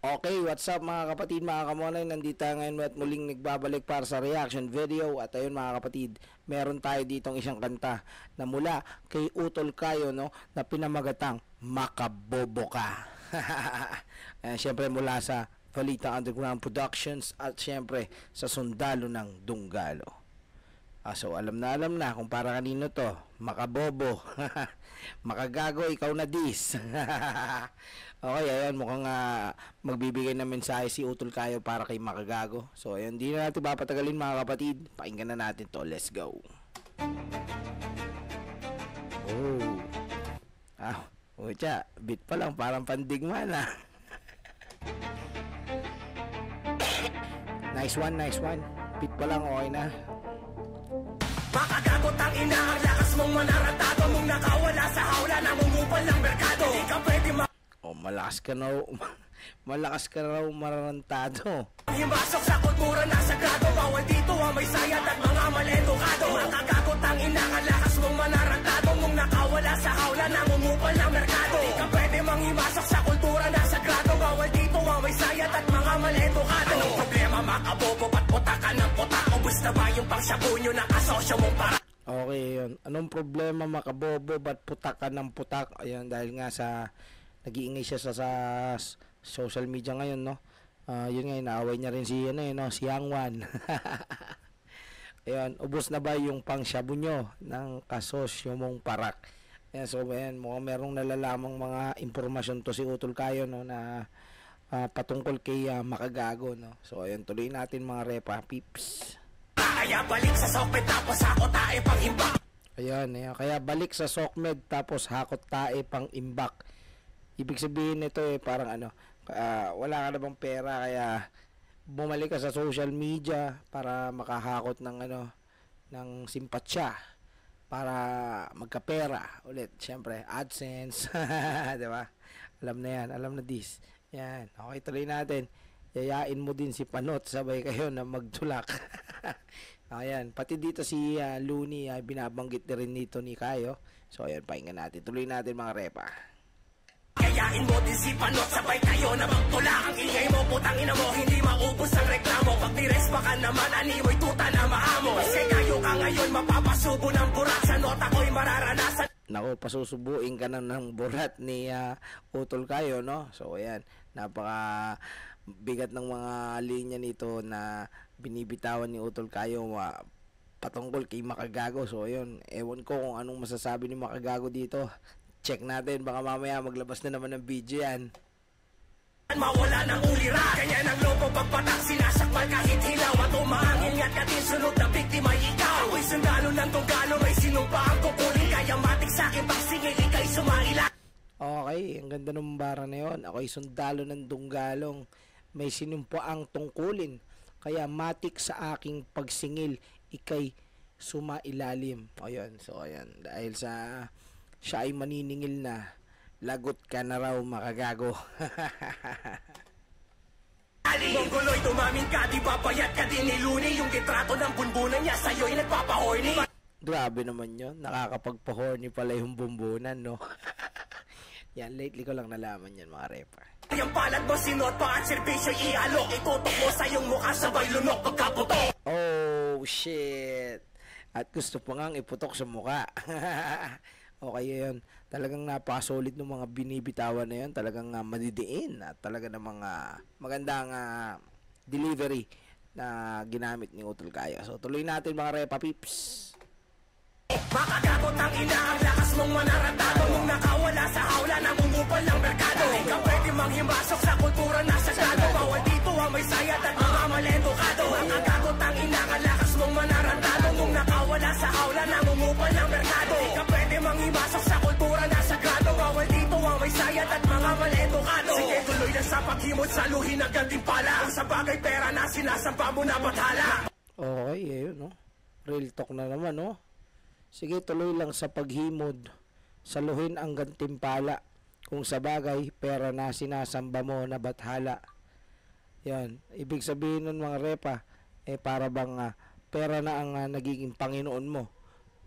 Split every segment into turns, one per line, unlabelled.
Okay, what's up mga kapatid, mga kamonay, nandito ngayon at muling nagbabalik para sa reaction video. At ayun mga kapatid, meron tayo ditong isang kanta na mula kay Utol Kayo, no, na pinamagatang Makabobo Ka. Siyempre mula sa Balita Underground Productions at siyempre sa Sundalo ng Dunggalo. So alam na kung para kanino to. Makabobo. Makagago, ikaw na dis. Okay, ayan, mukhang magbibigay ng mensahe si Utol Kayo para kay Makagago. So ayan, di na natin papatagalin mga kapatid. Pakinggan na natin to. Let's go. Ucha, beat pa lang, parang pandigma na. Nice one. Beat pa lang, okay na.
Makagagot ang ina, ang lakas mong manarantado mong nakawala sa hawla, namumupal ng merkado. Di ka pwede
malakas ka raw mararantado.
Himasok sa kultura na sagrado, bawal dito ang may sayad at mga maledukado. Makagagot ang ina, ang lakas mong manarantado mong nakawala sa hawla, namumupal ng merkado. Di ka pwede manghimasok sa kultura na sagrado, bawal dito ang may sayad at mga maledukado. Anong problema Makabobo, ba't puta ka ng puta? Ubus na ba yung pangsabunyo ng kasosyo mong para?
Okay, yun. Anong problema Makabobo, ba't putak ka ng putak? Ayun, dahil nga sa nag-iingay siya sa social media ngayon, no? Yun nga, inaaway niya rin si, si Hangwan. Ayun, ubos na ba yung pangsyabu nyo ng kasosyo mong parak? Ayan, so ayan, mukhang merong nalalamang mga impormasyon to si Utol Kayo, no, na patungkol kay Makagago, no? So ayan, tuloy natin mga repa, peeps.
Kaya balik sa sokmed tapos hakot tae pang imbak.
Ayan, kaya balik sa sokmed tapos hakot tae pang imbak. Ibig sabihin nito parang wala ka na bang pera kaya bumalik ka sa social media para makahakot ng simpatsya para magkapera ulit. Siyempre, AdSense. Diba? Alam na yan, alam na this. Yan, okay, tuloy natin. Yayain mo din si Panot, sabay kayo na magtulak. Ayan, pati dito si Looney, binabanggit na rin dito ni Kayo. So ayan, pakinggan natin. Tuloy natin mga repa.
Kayain mo din si Panot, sabay kayo na magtulak. Ang ingay mo, putang ina mo, hindi maubos ang reklamo. Pag nirespa ka naman, animoy tuta na maamo. Kasi kayo ka ngayon, mapapasubo ng burat. Sa nota ko'y mararanasan.
Naku, pasusubuin ka na ng burat ni Utol Kayo, no? So ayan, napaka bigat ng mga linya nito na binibitawan ni Utol Kayo patungkol kay Makagago. So ayun, ewan ko kung anong masasabi ni Makagago dito. Check natin, baka mamaya maglabas na naman ng video yan.
Mawala ng ulira, kanya ng lobo pagpatak, sinasakmal kahit hilaw. At umahangin nga't katin sunod na biktima ikaw. Ako'y sundalo ng Dunggalo, may sinumpa ang kukunin. Kaya matik sa'kin pagsingil, ika'y sumaila.
Okay, ang ganda ng bara na yun. Ako'y sundalo ng Dunggalong, may sinumpa ang tungkulin. Kaya matik sa aking pagsingil, ika'y sumailalim. O yun, so ayan, dahil sa siya ay maniningil na, lagot ka na raw Makagago.
Mongoloy, tumamin ka, di ba payat ka din ni Looney? Yung litrato ng bunbunan niya sa'yo'y nagpapahorny.
Grabe naman yun, nakakapagpahorny pala yung bumbunan, no? Yan, lately ko lang nalaman yan mga repa.
Yung palad mo sinot pa at servisyo'y ialok. Itutok mo sa iyong mukha sabay lunok pagkaputok.
Oh, shit. At gusto pa ngang iputok sa mukha. Okay yun, talagang napakasolid ng mga binibitawan na yun, talagang madidiin at talaga ng mga magandang delivery na ginamit ni Utol Kayo. So tuloy natin mga repa peeps.
Makagagot ang ina, ang lakas mong manarantado mong nakawala sa hawla, namumupal ng merkado. Di ka pwede manghimasok sa kultura na sagrado, bawal dito ang may sayad at mga maledukado. Makagagot ang ina, ang lakas mong manarantado mong nakawala sa hawla, namumupal ng merkado. Di ka pwede manghimasok sa kultura na sagrado, bawal dito ang may sayad at mga maledukado. Sige, tuloy na sa paghimot, saluhin ang gantimpala. Kung sa bagay pera na sinasampa mo na bathala.
Okay, yun, no? Real talk na naman, no? Sige, tuloy lang sa paghimod, saluhin ang gantimpala. Kung sa bagay, pera na sinasamba mo na bathala. Yan, ibig sabihin nun mga repa, para bang pera na ang nagiging Panginoon mo,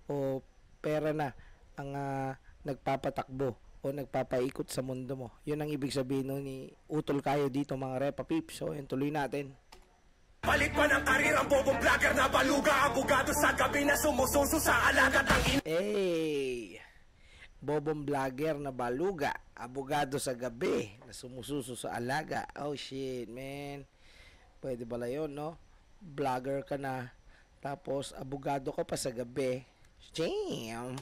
o pera na ang nagpapatakbo, o o nagpapaikot sa mundo mo. Yun ang ibig sabihin no, ni utol kayo dito mga Repa Peeps. So, yun, tuloy natin.
Balik pa ng karir ang bobong vlogger na baluga, abogado sa gabi na sumususo sa alaga ng
Hey! Bobong vlogger na baluga, abogado sa gabi na sumususo sa alaga. Oh shit, man. Pwede pala yun, no? Vlogger ka na, tapos abogado ka pa sa gabi. Damn!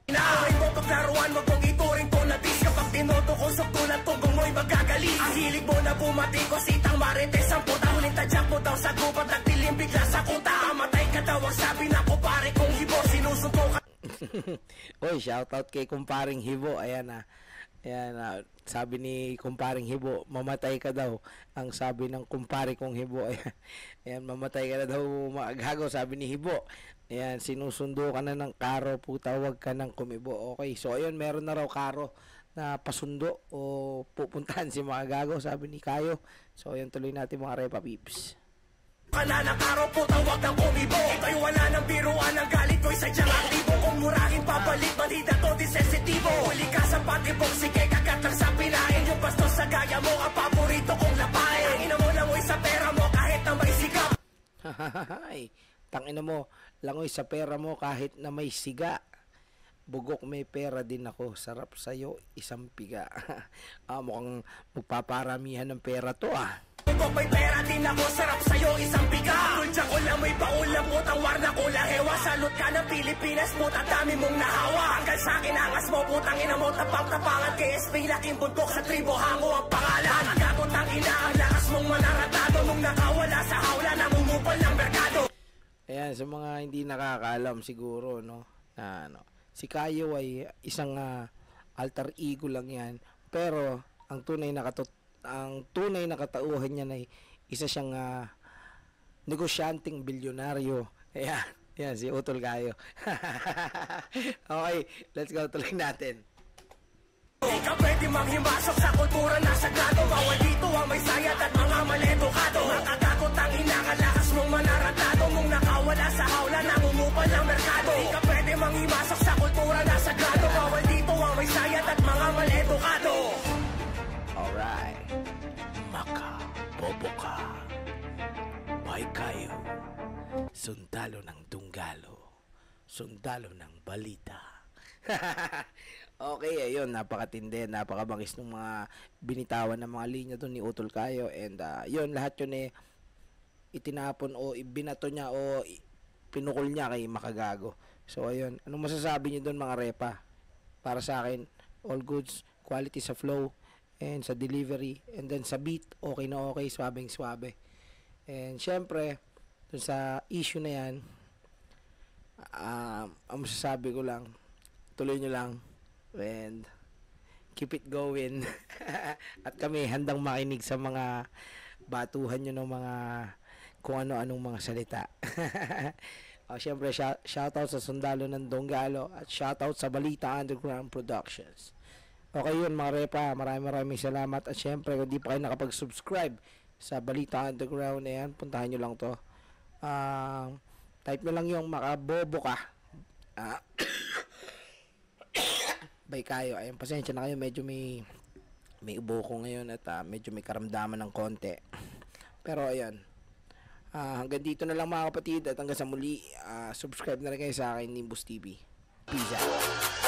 Inaamin mo paglaruan, wag mong ituring to na dis. Kapag tinutukusok tulad tugong mo'y magagaling. Ang hilig mo na bumatikos, itang marites ang puta. Huling tadyak mo daw sa gubat, nagtilim bigla sa kuta. Amatay ka daw ang sabi na kumpare kong hibo, sinusuntok ka.
Oy, shoutout kay kumparing Hibo. Ayan na. Ayan na. Sabi ni kumparing Hibo, mamatay ka daw. Ang sabi ng kumpare kong Hibo. Ayan, ayan mamatay ka na daw maagago, sabi ni Hibo. Ayan, sinusundo ka na ng karo, puta, wag ka nang kumibo. Okay, so ayun, meron na raw karo na pasundo o pupuntahan si Maagago, sabi ni Kayo. So ayun, tuloy natin mga Repa Peeps.
Kanana karo puta, wag nang kumibo. Ito'y wala ng biruan, ang galit ko'y sadyang aktibo. Kung murahin pabalik, bandida to disensitibo. Huli ka sa patibok, sige kagat lang sa pinain. Yung bastos sa gaya mo, ang paborito kong lapain. Ang ina mo langoy sa pera mo kahit na may siga.
Hahahay, tangina mo, langoy sa pera mo kahit na may siga. Bugok may pera din ako, sarap sa'yo, isang piga. Mukhang magpaparamihan ng pera to
Bugok may pera din ako, sarap sa'yo, isang piga. Tultsa ko lang, may paulam, putang warna ko lahewa. Salot ka ng Pilipinas, puta, dami mong nahawa. Hanggang sa'kin, angas mo, putang ina mo, tapang-tapangan. KSP, laking bundok sa tribo, hango ang pangalan. Gago tang ina, ang lakas mong manaratado. Nung nakawala sa hawla, namumupal ng merkado.
Ayan, sa mga hindi nakakaalam siguro, no, na ano, si Kayo ay isang alter ego lang yan. Pero, ang tunay na katauhan niya ay isa siyang negosyanteng bilyonaryo. Ayan, ayan, si Utol Kayo. Okay, let's go, tuloy natin.
Di ka pwede manghimasok sa kultura na sagrado. Bawal dito ang may sayat at mga maledukado. Makakagot ang inakalakas mong manaratado. Mong nakawala sa hawla, namumupal ng merkado. Di ka pwede manghimasok sa kultura na sagrado. Bawal dito ang may sayat at mga maledukado.
Alright. Maka, bobo ka. May Kayo. Sundalo ng Dunggalo. Sundalo ng balita. Okay, ayun, napakatindi, napakabangis ng mga binitawan ng mga linya doon ni Utol Kayo. And yun, lahat yun itinapon o ibinato niya o pinukol niya kay Makagago. So ayun, anong masasabi niyo doon mga Repa? Para sa akin, all goods, quality sa flow and sa delivery, and then sa beat, okay na okay, swabing swabe. And syempre, dun sa issue na yan, ang masasabi ko lang, tuloy nyo lang and keep it going. At kami handang makinig sa mga batuhan nyo ng mga kung ano-anong mga salita. Syempre, shoutout sa Sundalo ng Dunggalo at shoutout sa Balita Underground Productions. Okay yun mga Repa, maraming salamat. At syempre, kung di pa kayo nakapag-subscribe sa Balita Underground, ayan, puntahan nyo lang to. Type nyo lang yung makabobo ka. Bay Kayo. Ayun, pasensya na kayo, medyo may ubo ko ngayon at medyo may karamdaman ng konti. Pero ayun, hanggang dito na lang mga kapatid at hanggang sa muli, subscribe na rin kayo sa akin, Nimbus TV. Peace out.